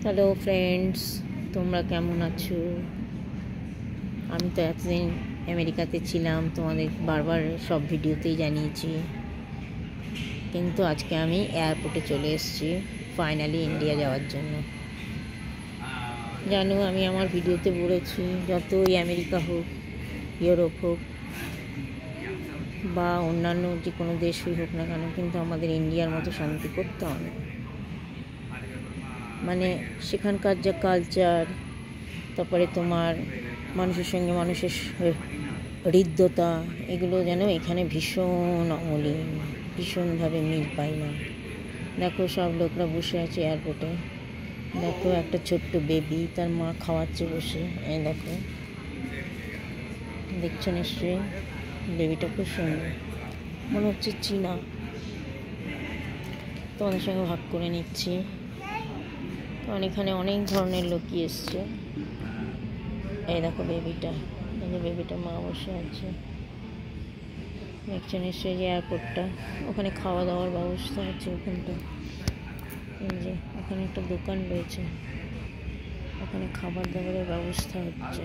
Hello friends, তোমরা কেমন আছো? আমি তো এতদিন আমেরিকাতে ছিলাম, তোমাদের বারবার সব ভিডিওতেই জানিয়েছি, কিন্তু আজকে আমি এয়ারপোর্টে চলে এসেছি ফাইনালি ইন্ডিয়া যাওয়ার জন্য। জানো, আমি আমার ভিডিওতে বলেছি যতই আমেরিকা হোক, ইউরোপ হোক বা অন্যান্য যে কোনো দেশই হোক না কেন, কিন্তু আমাদের ইন্ডিয়ার মতো শান্তি করতে হবে। মানে সেখানকার যা কালচার, তারপরে তোমার মানুষের সঙ্গে মানুষের হৃদ্যতা, এগুলো যেন এখানে ভীষণ অমলিন, ভীষণভাবে মিল পাই না। দেখো, সব লোকরা বসে আছে এয়ারপোর্টে। দেখো, একটা ছোট্ট বেবি, তার মা খাওয়াচ্ছে বসে। এই দেখো, দেখছো নিশ্চয়ই, বেবিটা খুব সুন্দর, মনে হচ্ছে চীনা। তোমাদের সঙ্গে ভাগ করে নিচ্ছি। কারণ এখানে অনেক ধরনের লোকই এসছে। এই দেখো বেবিটা, এই যে বেবিটা মা বসে আছে। দেখছেন নিশ্চয়ই যে এয়ারপোর্টটা, ওখানে খাওয়া দাওয়ার ব্যবস্থা আছে ওখানটা। এই যে ওখানে একটা দোকান রয়েছে, ওখানে খাবার দাবারের ব্যবস্থা হচ্ছে।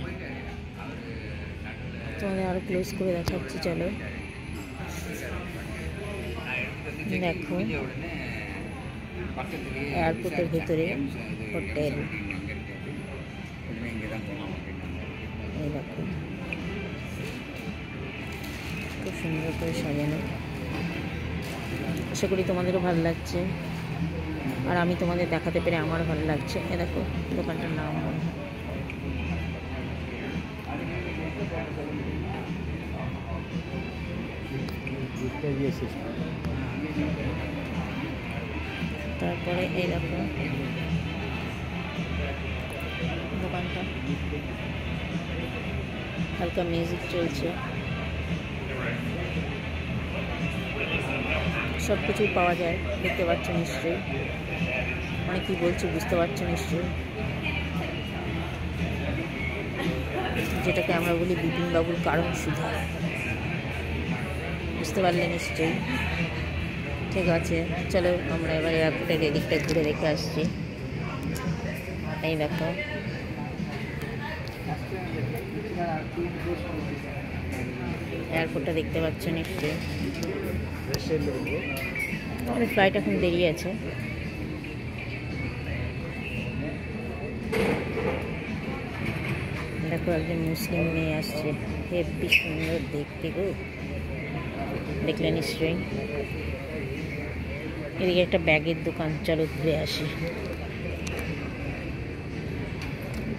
তোমাদের আরও ক্লোজ করে দেখাচ্ছি, চলো। দেখো, এয়ারপোর্টের ভেতরে হোটেল। এই দেখো, খুব সুন্দর করে সাজানো। আশা করি তোমাদেরও ভালো লাগছে, আর আমি তোমাদের দেখাতে পেরে আমার ভালো লাগছে। এ দেখো, দোকানটার নাম তারপরে এই দেখো দোকানটা, হালকা মিউজিক চলছে, সব কিছুই পাওয়া যায়। দেখতে পাচ্ছ নিশ্চয়ই, মানে কি বলছি বুঝতে পারছো নিশ্চয়ই। যেটাকে আমরা বলি বিপিনবাবুর কারণ সুধা, বুঝতে পারলে নিশ্চয়ই। ঠিক আছে, চলো আমরা এবার এয়ারপোর্টের এদিকটা ঘুরে দেখে আসছি। এই দেখো, এয়ারপোর্টটা দেখতে পাচ্ছ নিশ্চয়ই। আমাদের ফ্লাইট এখন দেরি আছে। দেখো, একজন মুসলিম মেয়ে আসছে, হেব্বি সুন্দর দেখতে গো, দেখলে নিশ্চয়ই। এদিকে একটা ব্যাগের দোকান, চলো ঘুরে আসি।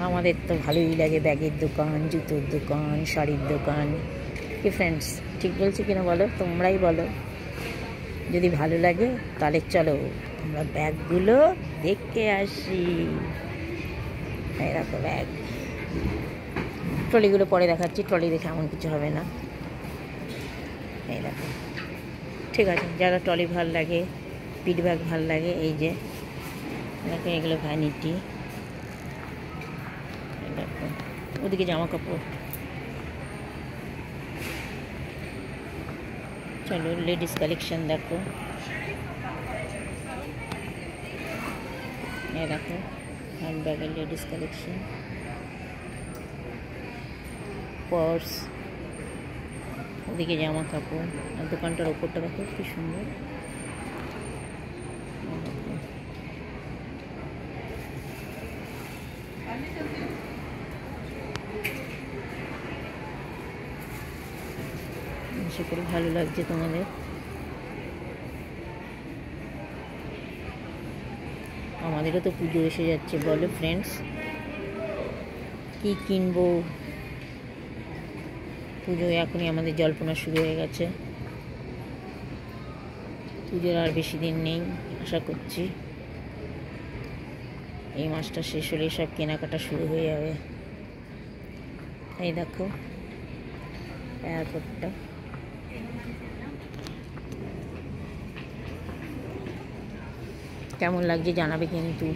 আমাদের তো ভালোই লাগে ব্যাগের দোকান, জুতোর দোকান, শাড়ির দোকান। কি ফ্রেন্ডস, ঠিক বলছি কিনা বলো, তোমরাই বলো। যদি ভালো লাগে তাহলে চলো আমরা ব্যাগগুলো দেখে আসি। এই দেখো ব্যাগ, ট্রলিগুলো পরে দেখাচ্ছি, ট্রলি দেখে এমন কিছু হবে না। এই দেখো, ঠিক আছে, যারা ট্রলি ভাল লাগে, পিট ব্যাগ ভাল লাগে, এই যে দেখো এগুলো ভ্যানিটি। দেখো ওদিকে জামা কাপড়। চলো লেডিস কালেকশন দেখো। এই দেখো হ্যান্ড ব্যাগের লেডিস কালেকশন, পার্স, ওদিকে জামা কাপড়। আর দোকানটার ওপরটা দেখো কি সুন্দর। আশা করি ভালো লাগছে তোমাদের। আমাদেরও তো পুজো এসে যাচ্ছে, বলো ফ্রেন্ডস কি কিনবো। পুজো এখনই আমাদের জল্পনা শুরু হয়ে গেছে। পুজোর আর বেশি দিন নেই, আশা করছি এই মাসটা শেষ হলেই সব কেনাকাটা শুরু হয়ে যাবে। এই দেখো এয়ারপোর্টটা, কেমন লাগছে জানাবে কিন্তু।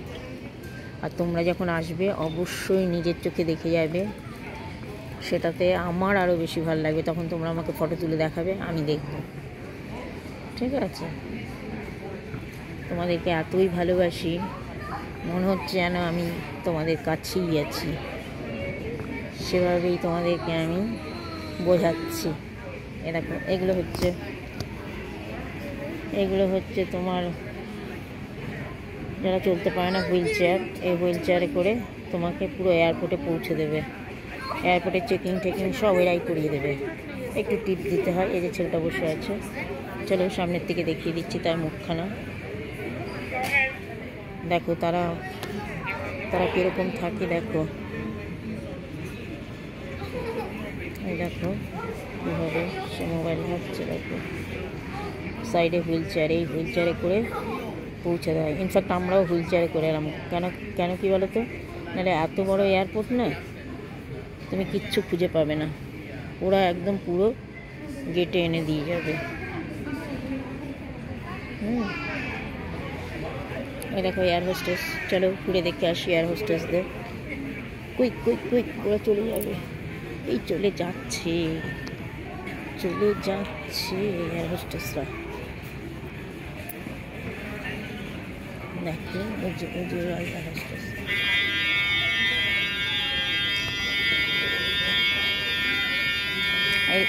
আর তোমরা যখন আসবে অবশ্যই নিজের চোখে দেখে যাবে, সেটাতে আমার আরও বেশি ভালো লাগবে। তখন তোমরা আমাকে ফটো তুলে দেখাবে, আমি দেখব। ঠিক আছে, তোমাদেরকে এতই ভালোবাসি মনে হচ্ছে যেন আমি তোমাদের কাছেই আছি, সেভাবেই তোমাদেরকে আমি বোঝাচ্ছি। এরকম এগুলো হচ্ছে তোমার যারা চলতে পারে না, হুইল চেয়ার। এই হুইল চেয়ারে করে তোমাকে পুরো এয়ারপোর্টে পৌঁছে দেবে। এয়ারপোর্টে চেকিং সব এরাই করিয়ে দেবে। একটু টিপ দিতে হয়। এই যে ছেলেটা বসে আছে, চলো সামনের থেকে দেখিয়ে দিচ্ছি তার মুখখানা। দেখো তারা কীরকম থাকে, দেখো এই দেখো কীভাবে সে মোবাইল ঘাটছে। দেখো সাইডে হুইল চেয়ার, এই হুইল চেয়ারে করে পৌঁছে দেয়। ইনফ্যাক্ট আমরাও হুইল চেয়ারে করে এলাম। কেন কি বলো তো, নাহলে এত বড় এয়ারপোর্ট না, তুমি কিচ্ছু খুঁজে পাবে না। ওরা একদম পুরো গেটে এনে দিয়ে যাবে। এই দেখো এয়ার হোস্টেস। চলো ঘুরে দেখে আসি এয়ার হোস্টেসদের। কুইক ওরা চলে যাবে। এই চলে যাচ্ছে এয়ার হোস্টেসরা। দেখো ওই যে এয়ার হোস্টেস।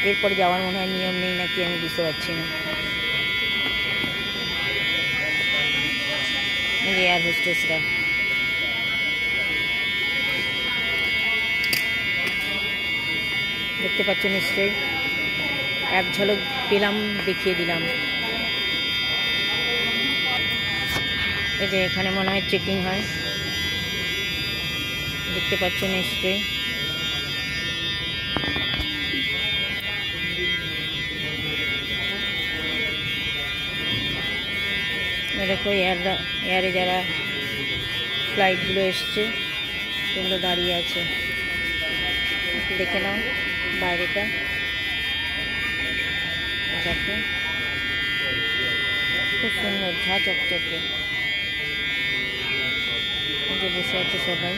এরপরে যাওয়ার মনে হয় নিয়ম নেই নাকি, আমি বুঝতে পারছি না। এয়ার হোস্টেসরা দেখতে পাচ্ছ নিশ্চয়ই, এক ঝলক পেলাম, দেখিয়ে দিলাম। এই যে এখানে মনে হয় চেকিং হয়, দেখতে পাচ্ছ নিশ্চয়ই। দেখো এয়ারে যারা ফ্লাইটগুলো এসছে সেগুলো দাঁড়িয়ে আছে। একটু দেখে নাও বাইরেটা, দেখো খুব সুন্দর, ঝা চকচকে। এই যে বসে আছে সবাই,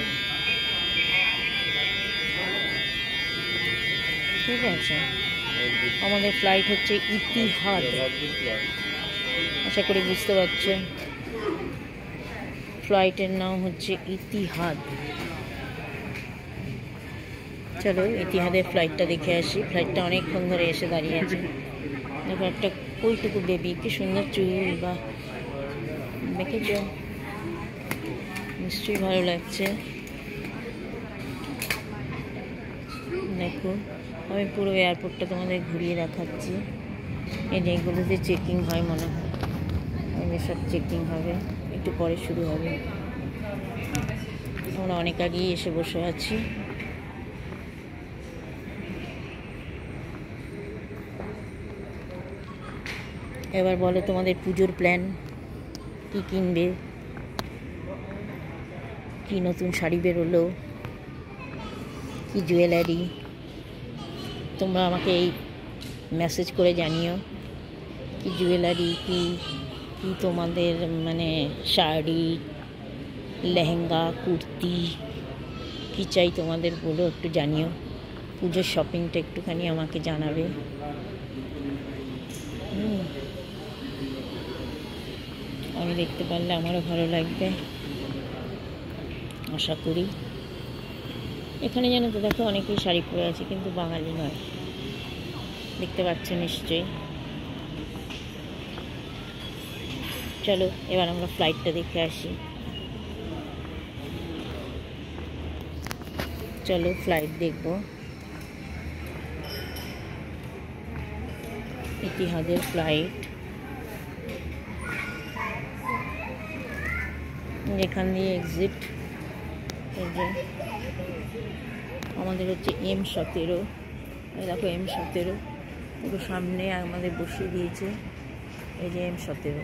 ঠিক আছে। আমাদের ফ্লাইট হচ্ছে ইতিহাদ, আশা করি বুঝতে পারছেন। ফ্লাইটের নাম হচ্ছে ইতিহাদ। চলো ইতিহাদের ফ্লাইটটা দেখে আসি। ফ্লাইটটা অনেকক্ষণ ধরে এসে দাঁড়িয়ে আছে। দেখো একটা কইটুকু বেবি, কি সুন্দর চুল, বা দেখেছ, নিশ্চয়ই ভালো লাগছে। দেখো আমি পুরো এয়ারপোর্টটা তোমাদের ঘুরিয়ে দেখাচ্ছি। এই যে এগুলোতে চেকিং হয় মনে হয়, এগুলো সব চেকিং হবে, একটু পরে শুরু হবে। আমরা অনেক আগেই এসে বসে আছি। এবার বলো তোমাদের পুজোর প্ল্যান, কি কিনবে, কি নতুন শাড়ি বেরোলো, কি জুয়েলারি, তোমরা আমাকে এই মেসেজ করে জানিও। কি জুয়েলারি, কি তোমাদের মানে শাড়ি, লেহেঙ্গা, কুর্তি, কি চাই তোমাদের বলো, একটু জানিও। পুজোর শপিংটা একটুখানি আমাকে জানাবে। আমি দেখতে পারলে আমারও ভালো লাগবে, আশা করি। এখানে জানো তো, দেখো অনেকেই শাড়ি পরে আছে, কিন্তু বাঙালি নয়, দেখতে পাচ্ছ নিশ্চয়ই। চলো এবার আমরা ফ্লাইটটা দেখে আসি। চলো ফ্লাইট দেখব। ইতিহাদের ফ্লাইট, এখান দিয়ে এক্সিট। এই যে আমাদের হচ্ছে M17। এই দেখো M17 পুরো সামনে আমাদের বসিয়ে দিয়েছে। এই যে M17,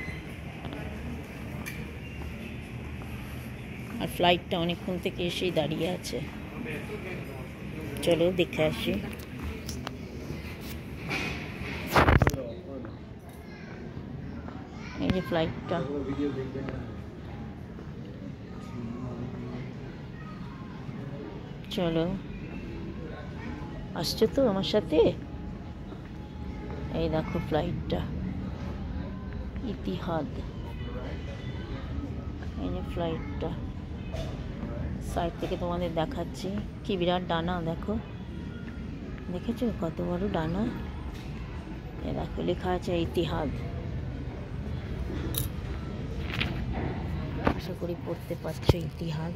আর ফ্লাইটটা অনেকক্ষণ থেকে এসেই দাঁড়িয়ে আছে। চলো দেখে আসি। এই যে ফ্লাইটটা, চলো আসছো তো আমার সাথে। এই দেখো ফ্লাইটটা ইতিহাদ, এই যে ফ্লাইটটা। সাইড থেকে তোমাদের দেখাচ্ছি, কি বিরাট ডানা দেখো, দেখেছো কত বড় ডানা। এ দেখো লেখা আছে ইতিহাদ, আশা করি পড়তে পারছো ইতিহাদ,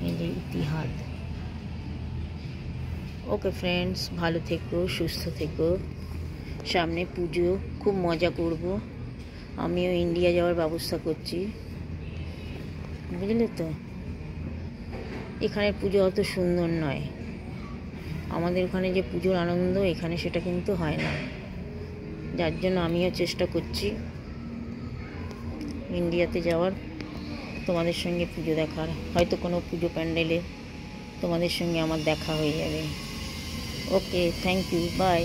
এই যে ইতিহাদ। ওকে ফ্রেন্ডস, ভালো থেকো, সুস্থ থেকো। সামনে পুজো, খুব মজা করব। আমিও ইন্ডিয়া যাওয়ার ব্যবস্থা করছি, বুঝলে তো। এখানের পুজো অত সুন্দর নয়, আমাদের ওখানে যে পুজোর আনন্দ এখানে সেটা কিন্তু হয় না। যার জন্য আমিও চেষ্টা করছি ইন্ডিয়াতে যাওয়ার, তোমাদের সঙ্গে পুজো দেখার। হয়তো কোনো পুজো প্যান্ডেলে তোমাদের সঙ্গে আমার দেখা হয়ে যাবে। ওকে, থ্যাংক ইউ, বাই।